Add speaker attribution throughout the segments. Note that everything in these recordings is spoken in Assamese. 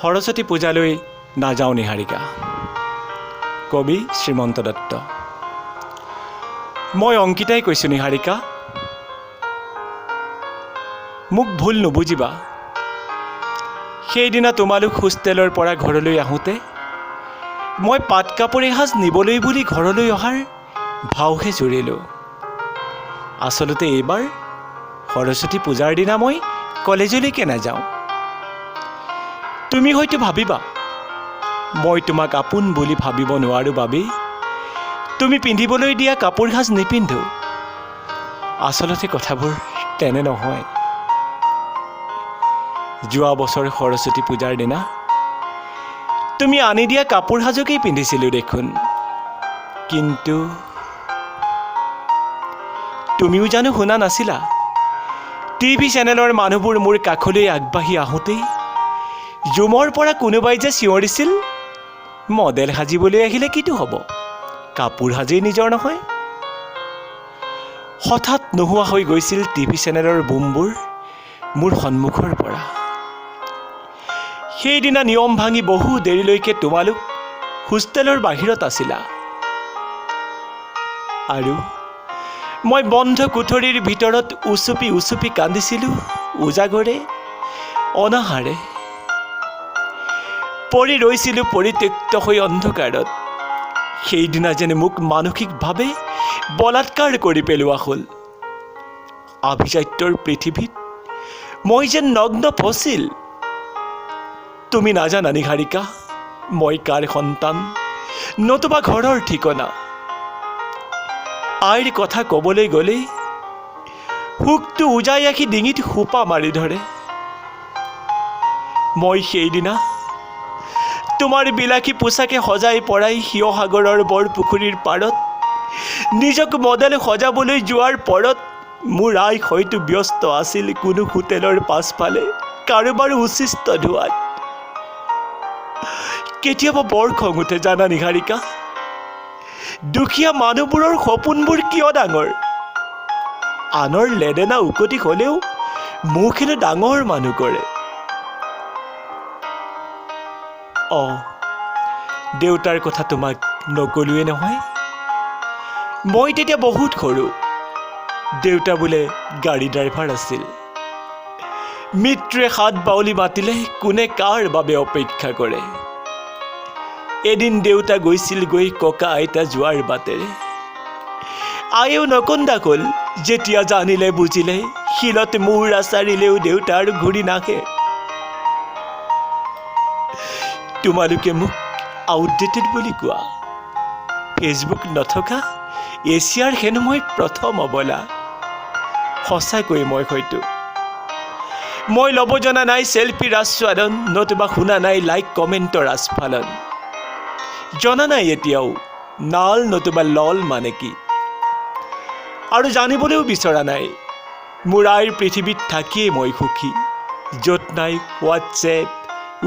Speaker 1: সৰস্বতী পূজালৈ নাযাওঁ নিহাৰিকা। কবি শ্ৰীমন্ত দত্ত। মই অংকিতাই কৈছোঁ নিহাৰিকা, মোক ভুল নুবুজিবা। সেইদিনা তোমালোক হোষ্টেলৰ পৰা ঘৰলৈ আহোঁতে মই পাট কাপোৰ এসাঁজ নিবলৈ বুলি ঘৰলৈ অহাৰ ভাওহে জুৰিলোঁ। আচলতে এইবাৰ সৰস্বতী পূজাৰ দিনা মই কলেজলৈকে নাযাওঁ। তুমি হয়তো ভাবিবা মই তোমাক আপোন বুলি ভাবিব নোৱাৰোঁ বাবেই তুমি পিন্ধিবলৈ দিয়া কাপোৰ সাজ নিপিন্ধো। আচলতে কথাবোৰ তেনে নহয়। যোৱা বছৰ সৰস্বতী পূজাৰ দিনা তুমি আনি দিয়া কাপোৰ সাজকেই পিন্ধিছিলোঁ দেখোন। কিন্তু তুমিও জানো শুনা নাছিলা? টিভি চেনেলৰ মানুহবোৰ মোৰ কাষলৈ আগবাঢ়ি আহোঁতেই জুমৰ পৰা কোনোবাই যে চিঞৰিছিল, মডেল সাজিবলৈ আহিলে কিটো হ'ব, কাপোৰ সাজেই নিজৰ নহয়। হঠাৎ নোহোৱা হৈ গৈছিল টিভি চেনেলৰ বুমবোৰ মোৰ সন্মুখৰ পৰা। সেইদিনা নিয়ম ভাঙি বহু দেৰিলৈকে তোমালোক হোষ্টেলৰ বাহিৰত আছিলা আৰু মই বন্ধ কোঠৰীৰ ভিতৰত উচুপি উচুপি কান্দিছিলোঁ উজাগৰে অনাহাৰে। পৰি ৰৈছিলোঁ পৰিত্যক্ত হৈ অন্ধকাৰত। সেইদিনা যেনে মোক মানসিকভাৱে বলাৎকাৰ কৰি পেলোৱা হ'ল। আভিজাত্যৰ পৃথিৱীত মই যেন নগ্ন ফচিল। তুমি নাজানা নিহাৰিকা, মই কাৰ সন্তান নতুবা ঘৰৰ ঠিকনা। আইৰ কথা ক'বলৈ গ'লেই হুকটো উজাই আহি ডিঙিত সোপা মাৰি ধৰে। মই সেইদিনা তোমাৰ বিলাসী পোছাকে সজাই পৰাই শিৱসাগৰৰ বৰপুখুৰীৰ পাৰত নিজক মডেল সজাবলৈ যোৱাৰ পৰত মোৰ আই হয়তো ব্যস্ত আছিল কোনো হোটেলৰ পাছফালে কাৰোবাৰ উচিষ্ট ধোৱাত। কেতিয়াবা বৰ খং উঠে জানা নিহাৰিকা, দুখীয়া মানুহবোৰৰ সপোনবোৰ কিয় ডাঙৰ? আনৰ লেদেনা উকতি হ'লেও মোক হেনো ডাঙৰ মানুহ কৰে। দেউতাৰ কথা তোমাক নকলোৱে নহয়। মই তেতিয়া বহুত সৰু। দেউতা বোলে গাড়ী ড্ৰাইভাৰ আছিল। মৃত্যুৱে হাত বাউলি মাতিলে কোনে কাৰ বাবে অপেক্ষা কৰে। এদিন দেউতা গৈছিল গৈ ককা আইতা যোৱাৰ বাটেৰে। আয়েও নকন্দা হ'ল, যেতিয়া জানিলে বুজিলে শিলত মূৰ আচাৰিলেও দেউতা আৰু ঘূৰি নাহে। তোমালোকে মোক আউটডেটেড বুলি কোৱা। ফেচবুক নথকা এছিয়াৰ হেনো মই প্ৰথম অবলা। সঁচাকৈ মই ল'ব জনা নাই চেল্ফিৰ আস্বাদন, নতুবা শুনা নাই লাইক কমেণ্টৰ আস্ফালন। জনা নাই এতিয়াও নাল নতুবা লল মানে কি, আৰু জানিবলৈও বিচৰা নাই। মোৰ আইৰ পৃথিৱীত থাকিয়েই মই সুখী, য'ত নাই হোৱাটছএপ,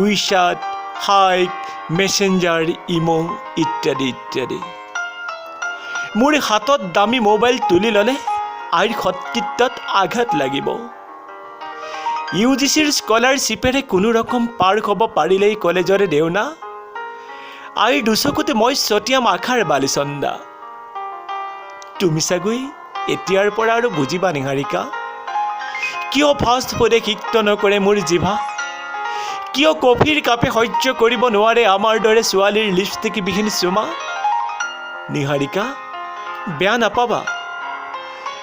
Speaker 1: উইচাট, হাইক, মেছেঞ্জাৰ, ইমো ইত্যাদি ইত্যাদি। মোৰ হাতত দামী মোবাইল তুলি ল'লে আইৰ সতীত্বত আঘাত লাগিব। UGCৰ স্কলাৰশ্বিপেৰে কোনো ৰকম পাৰ হ'ব পাৰিলেই কলেজৰে দেওনা। আইৰ দুচকুতে মই ছটিয়াম আশাৰ বালিচন্দা। তুমি চাগৈ এতিয়াৰ পৰা আৰু বুজিবা নিহাৰিকা, কিয় ফাষ্ট ফুডে সিক্ত নকৰে মোৰ জিভা, কিয় কফিৰ কাপে সহ্য কৰিব নোৱাৰে আমাৰ দৰে ছোৱালীৰ লিপষ্টিকবিহীন চুমা। নিহাৰিকা, বেয়া নাপাবা,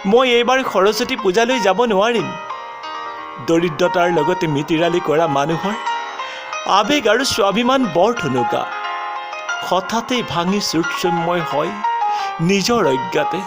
Speaker 1: মই এইবাৰ সৰস্বতী পূজালৈ যাব নোৱাৰিম। দৰিদ্ৰতাৰ লগতে মিতিৰালি কৰা মানুহৰ আৱেগ আৰু স্বাভিমান বৰ ঠুনুকা। হঠাতে ভাঙি চুটচুম্ময় হয় নিজৰ অজ্ঞাতে।